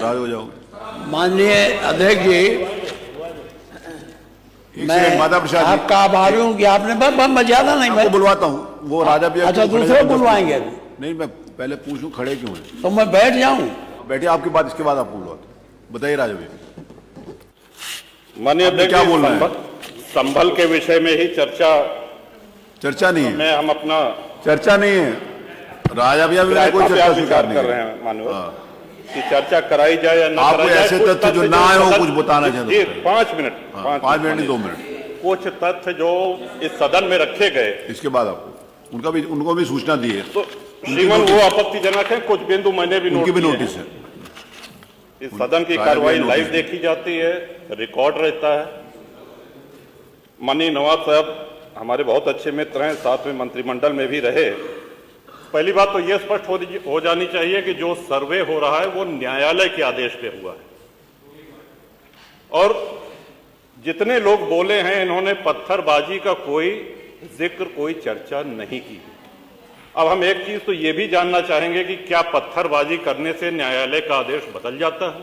नाराज हो जाओ। माननीय अध्यक्ष जी, मैं माता प्रसाद आपका आभारी हूँ कि आपने बस ज्यादा नहीं, मैं बुलवाता हूँ वो राजा भैया। अच्छा, दूसरे बुलवाएंगे अभी? नहीं, मैं पहले पूछूं खड़े क्यों हैं। तो मैं बैठ जाऊं? बैठे, आपकी बात इसके बाद आप बुलवाते। बताइए राजा भैया। माननीय अध्यक्ष, क्या बोल रहे हैं? संभल के विषय में ही चर्चा नहीं है। मैं हम अपना चर्चा नहीं है राजा भैया, भी कोई चर्चा स्वीकार नहीं कर रहे हैं माननीय कि चर्चा कराई जाए या ना कराई जाए। ऐसे तथ्य जो ना आए हो कुछ बताना चाहते। 5 मिनट, 5 मिनट नहीं 2 मिनट। कुछ तथ्य जो इस सदन में रखे गए, इसके बाद आपको उनको भी सूचना दी है। तो श्रीमान वो आपत्तिजनक है। कुछ बिंदु मैंने भी नोटिस है। इस सदन की कार्रवाई लाइव देखी जाती है, रिकॉर्ड रहता है। माननीय नवाब साहब हमारे बहुत अच्छे मित्र हैं, साथ में मंत्रिमंडल में भी रहे। पहली बात तो यह स्पष्ट हो जानी चाहिए कि जो सर्वे हो रहा है वो न्यायालय के आदेश पे हुआ है, और जितने लोग बोले हैं इन्होंने पत्थरबाजी का कोई जिक्र, कोई चर्चा नहीं की। अब हम एक चीज तो ये भी जानना चाहेंगे कि क्या पत्थरबाजी करने से न्यायालय का आदेश बदल जाता है?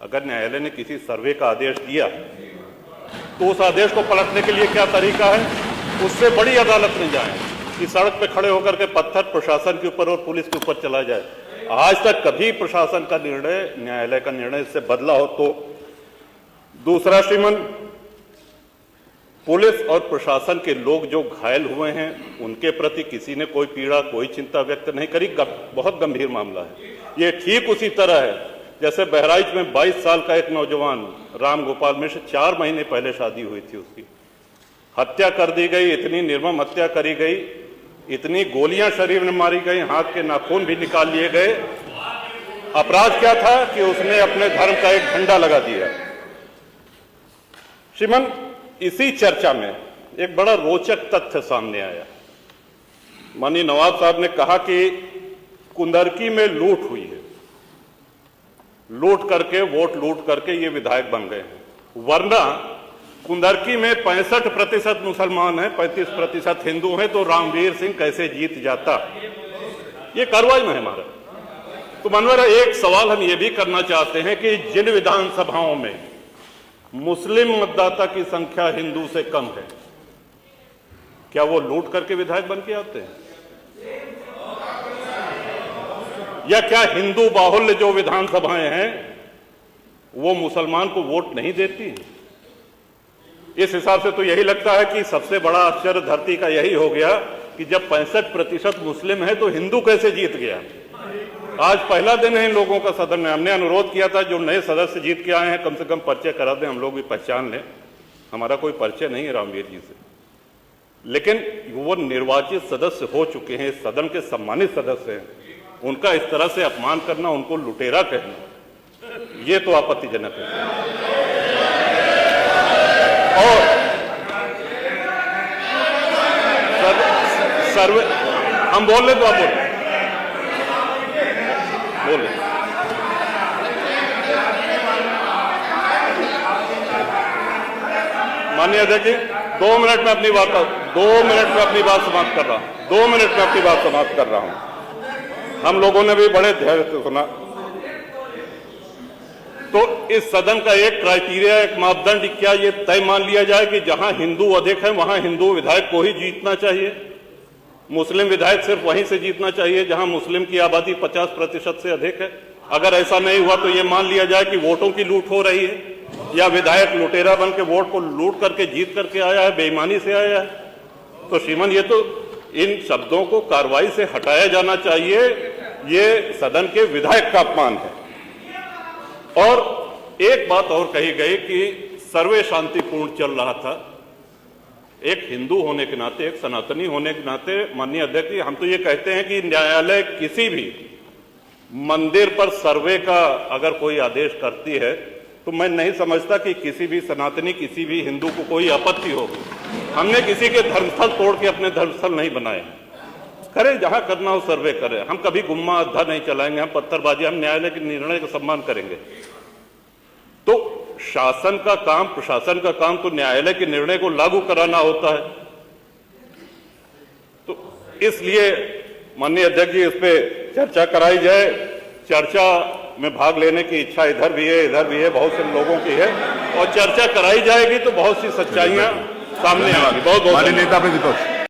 अगर न्यायालय ने किसी सर्वे का आदेश दिया तो उस आदेश को पलटने के लिए क्या तरीका है? उससे बड़ी अदालत में जाएं कि सड़क पे खड़े होकर के पत्थर प्रशासन के ऊपर और पुलिस के ऊपर चला जाए। आज तक कभी प्रशासन का निर्णय, न्यायालय का निर्णय इससे बदला हो तो? दूसरा श्रीमान, पुलिस और प्रशासन के लोग जो घायल हुए हैं उनके प्रति किसी ने कोई पीड़ा, कोई चिंता व्यक्त नहीं करी। बहुत गंभीर मामला है ये। ठीक उसी तरह है जैसे बहराइच में 22 साल का एक नौजवान राम गोपाल मिश्र, 4 महीने पहले शादी हुई थी, उसकी हत्या कर दी गई। इतनी निर्मम हत्या करी गई, इतनी गोलियां शरीर में मारी गई, हाथ के नाखून भी निकाल लिए गए। अपराध क्या था कि उसने अपने धर्म का एक झंडा लगा दिया। श्रीमान, इसी चर्चा में एक बड़ा रोचक तथ्य सामने आया। माननीय नवाब साहब ने कहा कि कुंदरकी में लूट हुई है, लूट करके, वोट लूट करके ये विधायक बन गए हैं, वरना कुंदरकी में 65% मुसलमान हैं, 35% हिंदू हैं, तो रामवीर सिंह कैसे जीत जाता? ये कार्रवाई में है हमारा। तो माननीय, एक सवाल हम ये भी करना चाहते हैं कि जिन विधानसभाओं में मुस्लिम मतदाता की संख्या हिंदू से कम है, क्या वो लूट करके विधायक बन के आते हैं? या क्या हिंदू बाहुल्य जो विधानसभाएं हैं वो मुसलमान को वोट नहीं देती? इस हिसाब से तो यही लगता है कि सबसे बड़ा आश्चर्य धरती का यही हो गया कि जब 65% मुस्लिम है तो हिंदू कैसे जीत गया? आज पहला दिन है इन लोगों का सदन में। हमने अनुरोध किया था जो नए सदस्य जीत के आए हैं कम से कम परिचय करा दें, हम लोग भी पहचान लें। हमारा कोई परिचय नहीं है रामवीर जी से, लेकिन वो निर्वाचित सदस्य हो चुके हैं, सदन के सम्मानित सदस्य हैं, उनका इस तरह से अपमान करना, उनको लुटेरा कहना, ये तो आपत्तिजनक है। और सर्वे हम बोल रहे तो आप बोले बोले। माननीय अध्यक्ष जी, 2 मिनट में अपनी बात 2 मिनट में अपनी बात समाप्त कर रहा हूं। 2 मिनट में अपनी बात समाप्त कर रहा हूं। हम लोगों ने भी बड़े धैर्य से सुना। तो इस सदन का एक क्राइटेरिया, एक मापदंड क्या ये तय मान लिया जाए कि जहां हिंदू अधिक है वहां हिंदू विधायक को ही जीतना चाहिए, मुस्लिम विधायक सिर्फ वहीं से जीतना चाहिए जहां मुस्लिम की आबादी 50% से अधिक है? अगर ऐसा नहीं हुआ तो ये मान लिया जाए कि वोटों की लूट हो रही है या विधायक लुटेरा बन के वोट को लूट करके जीत करके आया है, बेईमानी से आया है। तो श्रीमान, ये तो इन शब्दों को कार्रवाई से हटाया जाना चाहिए। ये सदन के विधायक का अपमान है। और एक बात और कही गई कि सर्वे शांतिपूर्ण चल रहा था। एक हिंदू होने के नाते, एक सनातनी होने के नाते माननीय अध्यक्ष जी, हम तो ये कहते हैं कि न्यायालय किसी भी मंदिर पर सर्वे का अगर कोई आदेश करती है तो मैं नहीं समझता कि किसी भी सनातनी, किसी भी हिंदू को कोई आपत्ति होगी। हमने किसी के धर्मस्थल तोड़ के अपने धर्मस्थल नहीं बनाए। करें जहां करना हो सर्वे करें, हम कभी गुम्मा अद्धा नहीं चलाएंगे, हम पत्थरबाजी, हम न्यायालय के निर्णय का सम्मान करेंगे। तो शासन का काम, प्रशासन का काम तो न्यायालय के निर्णय को लागू कराना होता है। तो इसलिए माननीय अध्यक्ष जी, इस पे चर्चा कराई जाए। चर्चा में भाग लेने की इच्छा इधर भी है, इधर भी है, बहुत से लोगों की है, और चर्चा कराई जाएगी तो बहुत सी सच्चाइयां सामने आएंगी। बहुत बहुत माननीय नेता प्रतिपक्ष